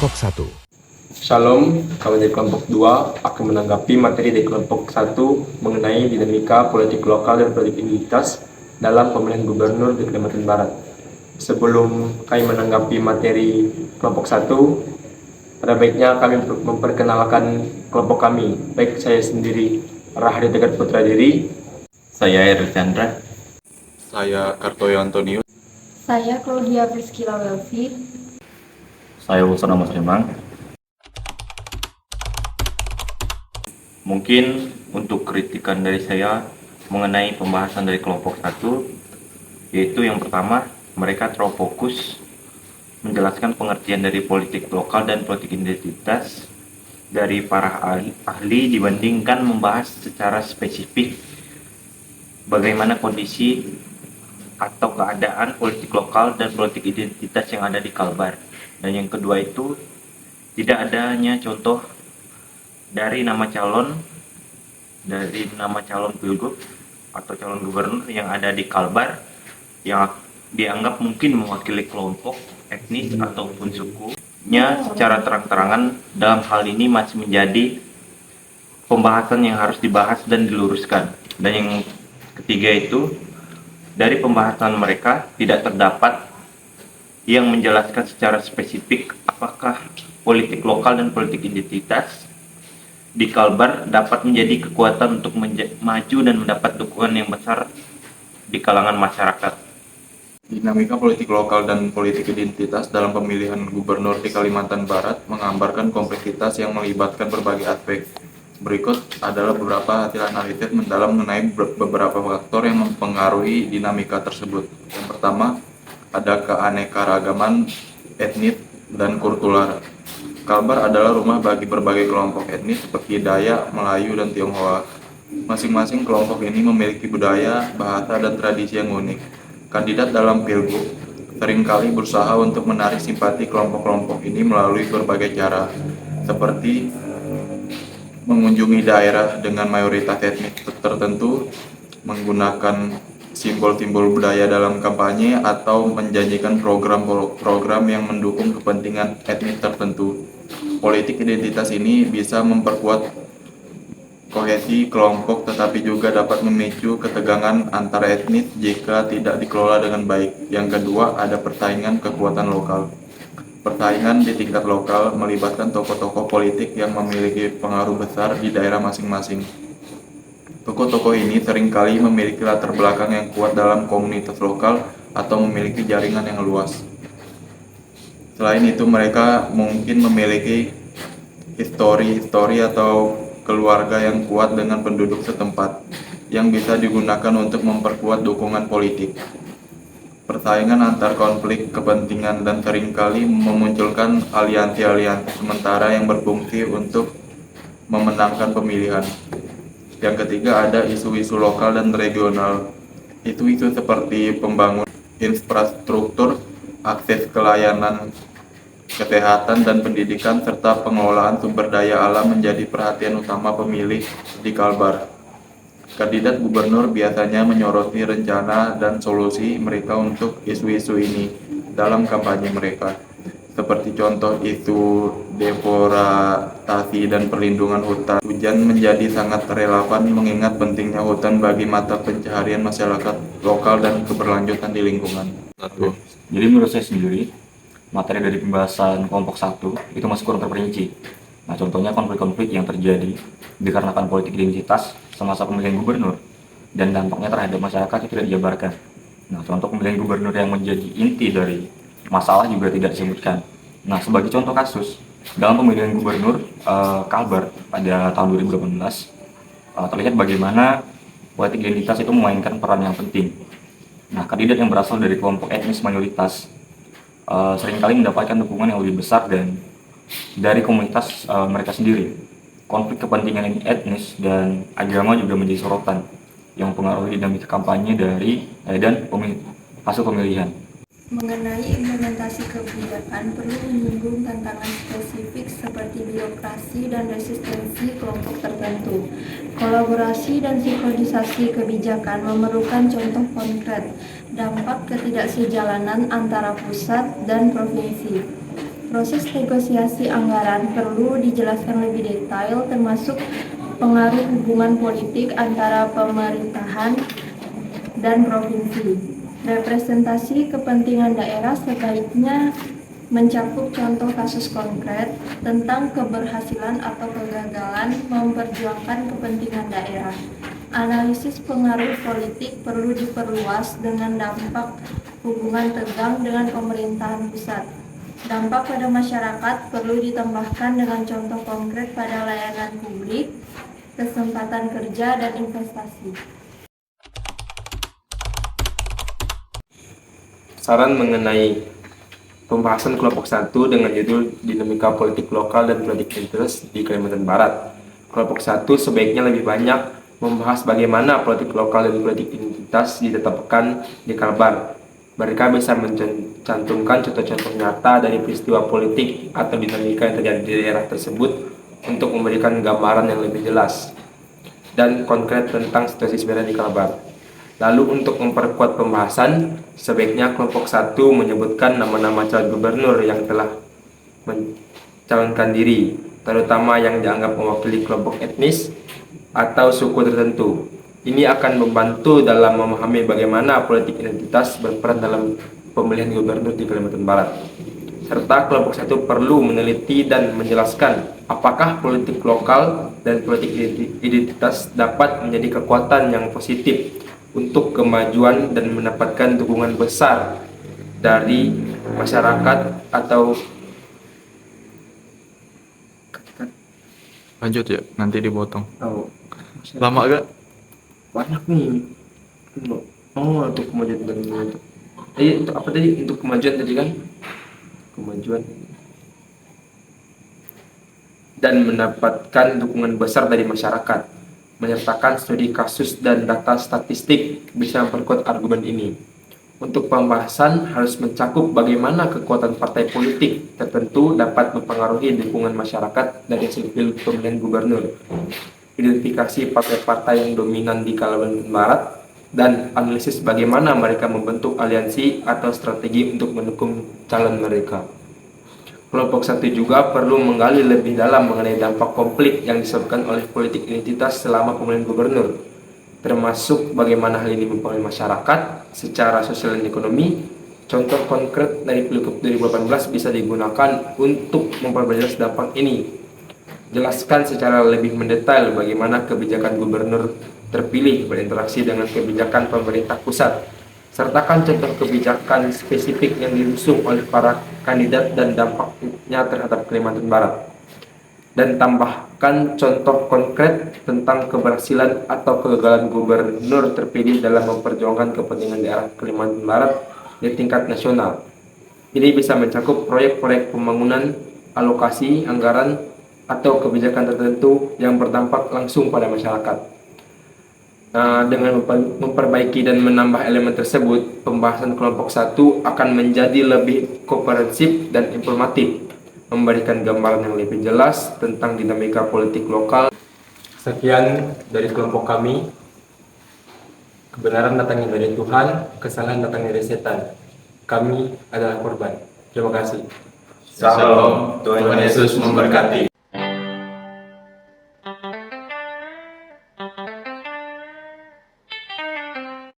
kelompok 1. Shalom, kami dari kelompok 2 akan menanggapi materi dari kelompok 1 mengenai dinamika politik lokal dan politik identitas dalam pemilihan gubernur di Kalimantan Barat. Sebelum kami menanggapi materi kelompok 1, pada baiknya kami memperkenalkan kelompok kami. Baik, saya sendiri Rahadi Tegar Putra Diri. Saya Heru Chandra. Saya Kartoyo Antonius. Saya Claudia Priscila Welfi. Saya Wilson Amos Remang. Mungkin untuk kritikan dari saya mengenai pembahasan dari kelompok 1, yaitu yang pertama, mereka terlalu fokus menjelaskan pengertian dari politik lokal dan politik identitas dari para ahli dibandingkan membahas secara spesifik bagaimana kondisi atau keadaan politik lokal dan politik identitas yang ada di Kalbar. Dan yang kedua itu tidak adanya contoh dari nama calon pilgub atau calon gubernur yang ada di Kalbar yang dianggap mungkin mewakili kelompok etnis ataupun sukunya secara terang-terangan. Dalam hal ini masih menjadi pembahasan yang harus dibahas dan diluruskan. Dan yang ketiga itu, dari pembahasan mereka tidak terdapat yang menjelaskan secara spesifik apakah politik lokal dan politik identitas di Kalbar dapat menjadi kekuatan untuk maju dan mendapat dukungan yang besar di kalangan masyarakat. Dinamika politik lokal dan politik identitas dalam pemilihan gubernur di Kalimantan Barat menggambarkan kompleksitas yang melibatkan berbagai aspek. Berikut adalah beberapa hasil analisis mendalam mengenai beberapa faktor yang mempengaruhi dinamika tersebut. Yang pertama, ada keanekaragaman etnis dan kultural. Kalbar adalah rumah bagi berbagai kelompok etnis seperti Dayak, Melayu, dan Tionghoa. Masing-masing kelompok ini memiliki budaya, bahasa, dan tradisi yang unik. Kandidat dalam pilgub seringkali berusaha untuk menarik simpati kelompok-kelompok ini melalui berbagai cara, seperti mengunjungi daerah dengan mayoritas etnis tertentu, menggunakan simbol-simbol budaya dalam kampanye, atau menjanjikan program-program yang mendukung kepentingan etnis tertentu. Politik identitas ini bisa memperkuat kohesi kelompok, tetapi juga dapat memicu ketegangan antar etnis jika tidak dikelola dengan baik. Yang kedua, ada persaingan kekuatan lokal. Persaingan di tingkat lokal melibatkan tokoh-tokoh politik yang memiliki pengaruh besar di daerah masing-masing. Tokoh-tokoh ini seringkali memiliki latar belakang yang kuat dalam komunitas lokal atau memiliki jaringan yang luas. Selain itu, mereka mungkin memiliki histori atau keluarga yang kuat dengan penduduk setempat, yang bisa digunakan untuk memperkuat dukungan politik. Persaingan antar konflik kepentingan dan seringkali memunculkan aliansi-aliansi sementara yang berfungsi untuk memenangkan pemilihan. Yang ketiga, ada isu-isu lokal dan regional. Isu-isu seperti pembangunan infrastruktur, akses ke layanan kesehatan dan pendidikan, serta pengelolaan sumber daya alam menjadi perhatian utama pemilih di Kalbar. Kandidat gubernur biasanya menyoroti rencana dan solusi mereka untuk isu-isu ini dalam kampanye mereka, seperti contoh isu deforestasi dan perlindungan hutan. Hujan menjadi sangat relevan mengingat pentingnya hutan bagi mata pencaharian masyarakat lokal dan keberlanjutan di lingkungan. Jadi menurut saya sendiri, materi dari pembahasan kelompok 1 itu masih kurang terperinci. Nah, contohnya konflik-konflik yang terjadi dikarenakan politik identitas semasa pemilihan gubernur dan dampaknya terhadap masyarakat itu tidak dijabarkan. Nah, contoh pemilihan gubernur yang menjadi inti dari masalah juga tidak disebutkan. Nah, sebagai contoh kasus, dalam pemilihan gubernur Kalbar pada tahun 2018, terlihat bagaimana politik identitas itu memainkan peran yang penting. Nah, kandidat yang berasal dari kelompok etnis mayoritas seringkali mendapatkan dukungan yang lebih besar dan dari komunitas mereka sendiri. Konflik kepentingan etnis dan agama juga menjadi sorotan yang mempengaruhi dinamika kampanye dan hasil pemilihan. Mengenai implementasi kebijakan, perlu menyinggung tantangan spesifik seperti birokrasi dan resistensi kelompok tertentu. Kolaborasi dan sinkronisasi kebijakan memerlukan contoh konkret, dampak ketidaksejalanan antara pusat dan provinsi. Proses negosiasi anggaran perlu dijelaskan lebih detail, termasuk pengaruh hubungan politik antara pemerintahan dan provinsi. Representasi kepentingan daerah sebaiknya mencakup contoh kasus konkret tentang keberhasilan atau kegagalan memperjuangkan kepentingan daerah. Analisis pengaruh politik perlu diperluas dengan dampak hubungan tegang dengan pemerintahan pusat. Dampak pada masyarakat perlu ditambahkan dengan contoh konkret pada layanan publik, kesempatan kerja, dan investasi. Saran mengenai pembahasan kelompok 1 dengan judul Dinamika Politik Lokal dan Politik Identitas di Kalimantan Barat. Kelompok 1 sebaiknya lebih banyak membahas bagaimana politik lokal dan politik identitas ditetapkan di Kalbar. Mereka bisa mencantumkan contoh-contoh nyata dari peristiwa politik atau dinamika yang terjadi di daerah tersebut untuk memberikan gambaran yang lebih jelas dan konkret tentang situasi sebenarnya di Kalbar. Lalu untuk memperkuat pembahasan, sebaiknya kelompok 1 menyebutkan nama-nama calon gubernur yang telah mencalonkan diri, terutama yang dianggap mewakili kelompok etnis atau suku tertentu. Ini akan membantu dalam memahami bagaimana politik identitas berperan dalam pemilihan gubernur di Kalimantan Barat. Serta kelompok 1 perlu meneliti dan menjelaskan apakah politik lokal dan politik identitas dapat menjadi kekuatan yang positif untuk kemajuan dan mendapatkan dukungan besar dari masyarakat atau Lanjut ya, nanti dipotong. lama Lama gak? banyak nih. Untuk kemajuan dan untuk untuk apa tadi, untuk kemajuan tadi kan, kemajuan dan mendapatkan dukungan besar dari masyarakat, menyertakan studi kasus dan data statistik bisa memperkuat argumen ini. Untuk pembahasan harus mencakup bagaimana kekuatan partai politik tertentu dapat mempengaruhi dukungan masyarakat dari hasil pemilihan gubernur, identifikasi partai-partai yang dominan di Kalimantan Barat, dan analisis bagaimana mereka membentuk aliansi atau strategi untuk mendukung calon mereka. Kelompok 1 juga perlu menggali lebih dalam mengenai dampak konflik yang disebabkan oleh politik identitas selama pemilihan gubernur, termasuk bagaimana hal ini mempengaruhi masyarakat secara sosial dan ekonomi. Contoh konkret dari Pilgub 2018 bisa digunakan untuk memperjelas dampak ini. Jelaskan secara lebih mendetail bagaimana kebijakan gubernur terpilih berinteraksi dengan kebijakan pemerintah pusat. Sertakan contoh kebijakan spesifik yang diusung oleh para kandidat dan dampaknya terhadap Kalimantan Barat. Dan tambahkan contoh konkret tentang keberhasilan atau kegagalan gubernur terpilih dalam memperjuangkan kepentingan daerah Kalimantan Barat di tingkat nasional. Ini bisa mencakup proyek-proyek pembangunan, alokasi anggaran, atau kebijakan tertentu yang berdampak langsung pada masyarakat. Dengan memperbaiki dan menambah elemen tersebut, pembahasan kelompok 1 akan menjadi lebih komprehensif dan informatif, memberikan gambaran yang lebih jelas tentang dinamika politik lokal. Sekian dari kelompok kami. Kebenaran datangnya dari Tuhan, kesalahan datangnya dari setan. Kami adalah korban. Terima kasih. Shalom, Tuhan Yesus memberkati.